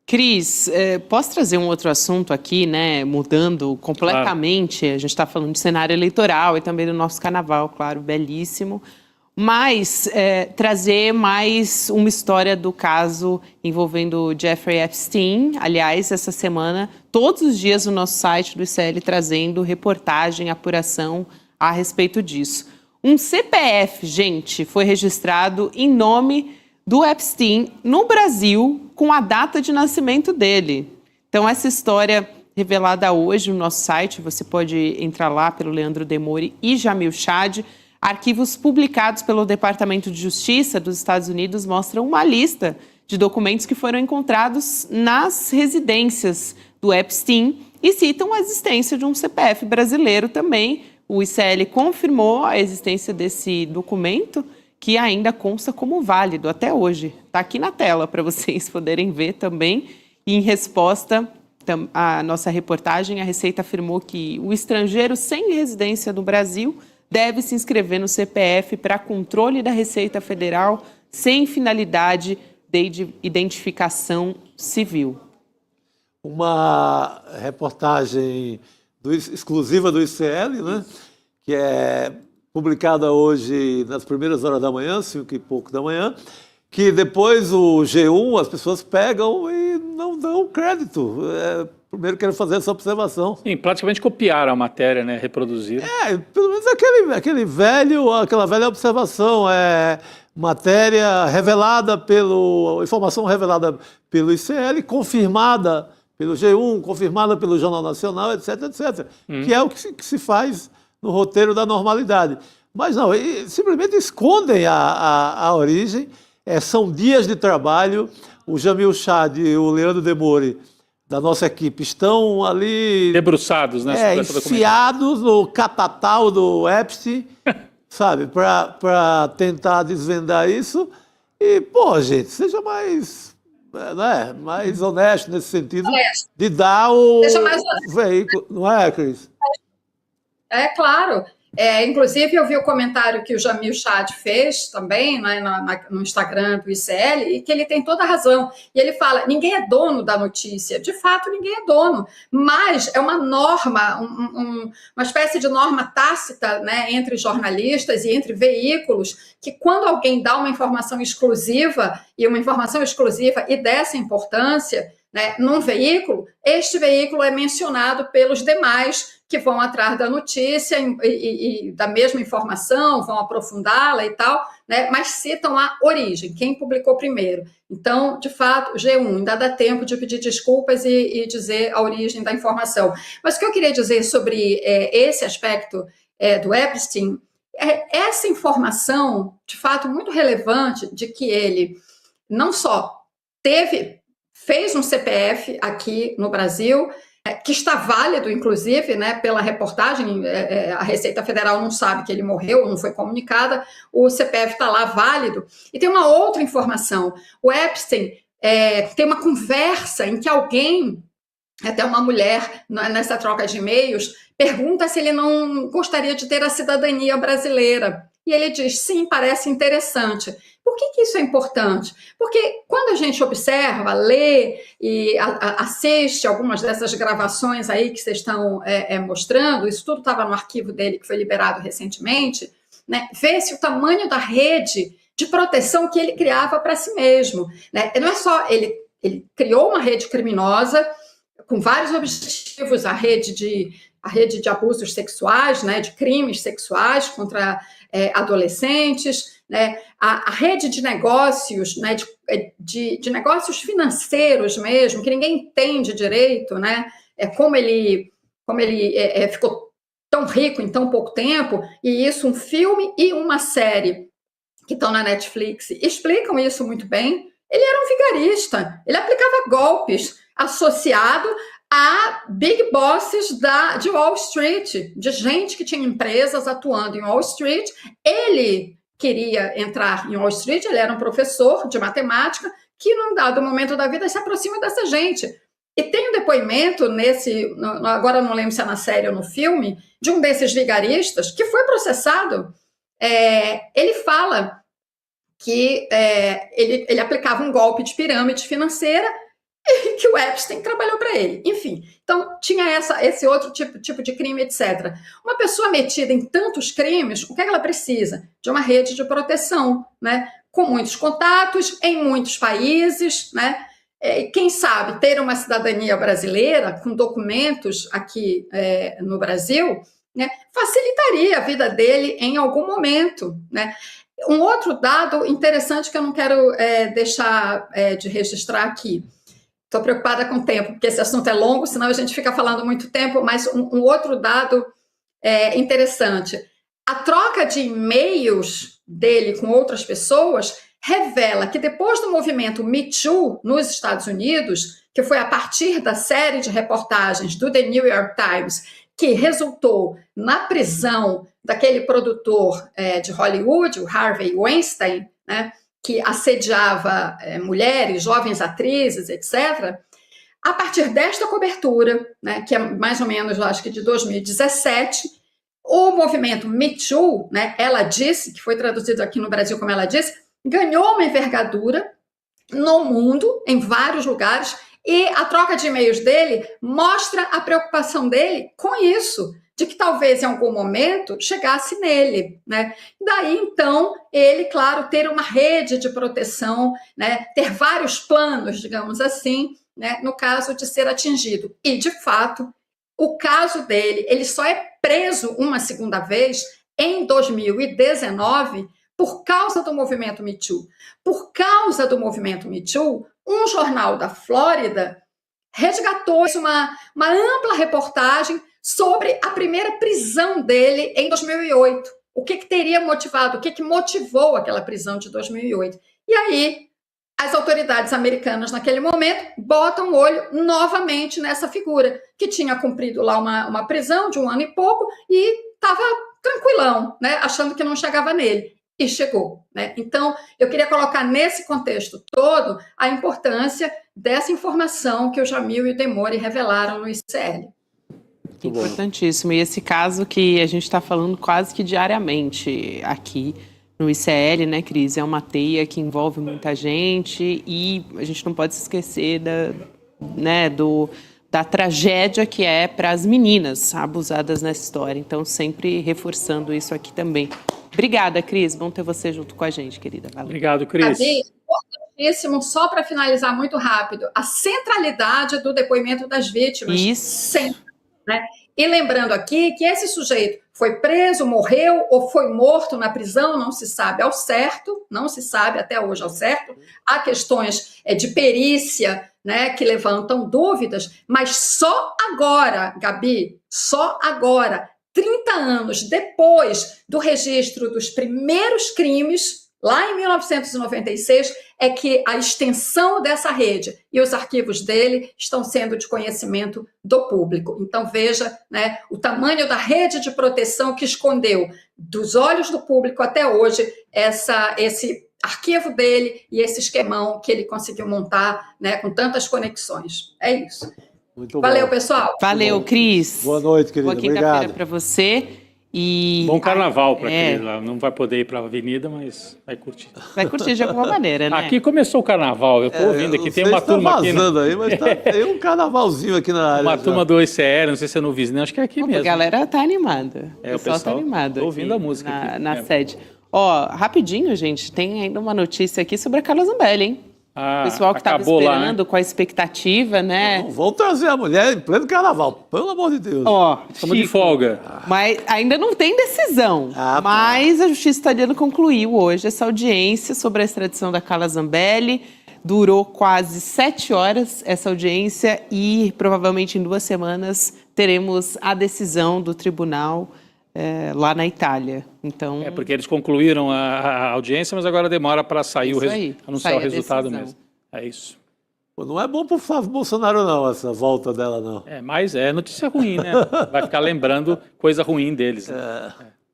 Cris, posso trazer um outro assunto aqui, né? Mudando completamente. Claro. A gente está falando de cenário eleitoral e também do nosso carnaval, claro, belíssimo. Mas trazer mais uma história do caso envolvendo Jeffrey Epstein. Aliás, essa semana, todos os dias no nosso site do ICL trazendo reportagem, apuração a respeito disso. Um CPF, gente, foi registrado em nome do Epstein no Brasil com a data de nascimento dele. Então, essa história revelada hoje no nosso site, você pode entrar lá pelo Leandro Demore e Jamil Chad. Arquivos publicados pelo Departamento de Justiça dos Estados Unidos mostram uma lista de documentos que foram encontrados nas residências do Epstein e citam a existência de um CPF brasileiro também. O ICL confirmou a existência desse documento, que ainda consta como válido até hoje. Está aqui na tela para vocês poderem ver também. E em resposta à nossa reportagem, a Receita afirmou que o estrangeiro sem residência no Brasil deve se inscrever no CPF para controle da Receita Federal sem finalidade de identificação civil. Uma reportagem exclusiva do ICL, né? Que é publicada hoje nas primeiras horas da manhã, 5 e pouco da manhã, que depois o G1, as pessoas pegam e não dão crédito. Primeiro quero fazer essa observação. Sim, praticamente copiaram a matéria, né? Reproduziram. Pelo menos aquela velha observação. Matéria revelada informação revelada pelo ICL, confirmada pelo G1, confirmada pelo Jornal Nacional, etc, etc. Que é o que se faz no roteiro da normalidade. Mas não, simplesmente escondem a origem. São dias de trabalho. O Jamil Chad e o Leandro Demore, da nossa equipe, estão ali... debruçados, né? Enfiados no catatal do Epstein, sabe? Para tentar desvendar isso. E, pô, gente, seja mais... mais honesto nesse sentido, de dar o veículo, não é, Cris? É claro. Inclusive, eu vi o comentário que o Jamil Chad fez também, né, no Instagram do ICL, e que ele tem toda a razão. E ele fala, ninguém é dono da notícia. De fato, ninguém é dono. Mas é uma norma, uma espécie de norma tácita, né, entre jornalistas e entre veículos, que quando alguém dá uma informação exclusiva, e dessa importância, né, num veículo, este veículo é mencionado pelos demais que vão atrás da notícia e da mesma informação, vão aprofundá-la e tal, né, mas citam a origem, quem publicou primeiro. Então, de fato, G1, ainda dá tempo de pedir desculpas e dizer a origem da informação. Mas o que eu queria dizer sobre esse aspecto do Epstein, essa informação, de fato, muito relevante, de que ele não só fez um CPF aqui no Brasil, que está válido, inclusive, né, pela reportagem, a Receita Federal não sabe que ele morreu, não foi comunicada, o CPF está lá válido. E tem uma outra informação, o Epstein tem uma conversa em que alguém, até uma mulher, nessa troca de e-mails, pergunta se ele não gostaria de ter a cidadania brasileira. E ele diz, sim, parece interessante. Por que isso é importante? Porque quando a gente observa, lê e assiste algumas dessas gravações aí que vocês estão mostrando, isso tudo estava no arquivo dele que foi liberado recentemente, né? Vê-se o tamanho da rede de proteção que ele criava para si mesmo, né? Não é só ele criou uma rede criminosa com vários objetivos, a rede de abusos sexuais, né, de crimes sexuais contra adolescentes, né, a rede de negócios, né, de negócios financeiros mesmo, que ninguém entende direito, né, como ele ficou tão rico em tão pouco tempo, e isso, um filme e uma série que estão na Netflix explicam isso muito bem. Ele era um vigarista, ele aplicava golpes associado a big bosses de Wall Street, de gente que tinha empresas atuando em Wall Street. Ele queria entrar em Wall Street, ele era um professor de matemática que, num dado momento da vida, se aproxima dessa gente. E tem um depoimento agora não lembro se é na série ou no filme, de um desses vigaristas que foi processado. Ele fala que ele aplicava um golpe de pirâmide financeira e que o Epstein trabalhou para ele. Enfim, então tinha esse outro tipo de crime, etc. Uma pessoa metida em tantos crimes, o que é que ela precisa? De uma rede de proteção, né? Com muitos contatos em muitos países, né? Quem sabe ter uma cidadania brasileira com documentos aqui no Brasil, né, facilitaria a vida dele em algum momento, né? Um outro dado interessante que eu não quero deixar de registrar aqui. Estou preocupada com o tempo, porque esse assunto é longo, senão a gente fica falando muito tempo, mas um outro dado interessante. A troca de e-mails dele com outras pessoas revela que depois do movimento Me Too nos Estados Unidos, que foi a partir da série de reportagens do The New York Times, que resultou na prisão daquele produtor de Hollywood, o Harvey Weinstein, né, que assediava mulheres, jovens atrizes, etc., a partir desta cobertura, né, que é mais ou menos, eu acho que de 2017, o movimento Me Too, né, ela disse, que foi traduzido aqui no Brasil como ela disse, ganhou uma envergadura no mundo, em vários lugares, e a troca de e-mails dele mostra a preocupação dele com isso, de que talvez em algum momento chegasse nele, né? Daí, então, ele, claro, ter uma rede de proteção, né? Ter vários planos, digamos assim, né? No caso de ser atingido. E, de fato, o caso dele, ele só é preso uma segunda vez em 2019 por causa do movimento Me Too. Por causa do movimento Me Too, um jornal da Flórida resgatou uma ampla reportagem sobre a primeira prisão dele em 2008. O que teria motivado, o que motivou aquela prisão de 2008. E aí, as autoridades americanas, naquele momento, botam o olho novamente nessa figura, que tinha cumprido lá uma prisão de 1 ano e pouco e estava tranquilão, né, achando que não chegava nele. E chegou, né? Então, eu queria colocar nesse contexto todo a importância dessa informação que o Jamil e o Demore revelaram no ICL. Importantíssimo. E esse caso que a gente está falando quase que diariamente aqui no ICL, né, Cris? É uma teia que envolve muita gente e a gente não pode se esquecer da tragédia que é para as meninas abusadas nessa história. Então, sempre reforçando isso aqui também. Obrigada, Cris. Bom ter você junto com a gente, querida. Valeu. Obrigado, Cris. Importantíssimo, só para finalizar muito rápido, a centralidade do depoimento das vítimas. Isso. Sempre, né? E lembrando aqui que esse sujeito foi preso, morreu ou foi morto na prisão, não se sabe ao certo, não se sabe até hoje ao certo. Há questões de perícia, né, que levantam dúvidas, mas só agora, Gabi, só agora, 30 anos depois do registro dos primeiros crimes, lá em 1996, é que a extensão dessa rede e os arquivos dele estão sendo de conhecimento do público. Então, veja, né, o tamanho da rede de proteção que escondeu dos olhos do público até hoje esse arquivo dele e esse esquemão que ele conseguiu montar, né, com tantas conexões. É isso. Muito Valeu, bom. pessoal. Valeu, Cris. Boa noite, querida. Boa quinta-feira Obrigado. para você. E Bom carnaval para aquele lá. Não vai poder ir para a avenida, mas vai curtir. vai curtir de alguma maneira, né? Aqui começou o carnaval. Eu estou ouvindo aqui. Tem uma turma aqui. Aí, mas tem um carnavalzinho aqui na área. Uma já. turma do ICL, não sei se é no vizinho, acho que é aqui A mesmo. galera tá animada. O pessoal tá animado. tô ouvindo aqui a música aqui. na sede. Ó, rapidinho, gente, tem ainda uma notícia aqui sobre a Carla Zambelli, hein? O pessoal que estava esperando, lá, né? com a expectativa, né? Não, vão trazer a mulher em pleno carnaval, pelo amor de Deus. Ó, Estamos de folga. mas ainda não tem decisão. Ah, mas a Justiça Italiana concluiu hoje essa audiência sobre a extradição da Carla Zambelli. Durou quase 7 horas essa audiência e provavelmente em 2 semanas teremos a decisão do tribunal lá na Itália. Então, É porque eles concluíram a audiência, mas agora demora para sair Isso aí, anunciar sair o a resultado decisão. mesmo. É isso. Pô, não é bom pro Flávio Bolsonaro, não, essa volta dela, não. Mas é notícia ruim, né? Vai ficar lembrando coisa ruim deles. Né?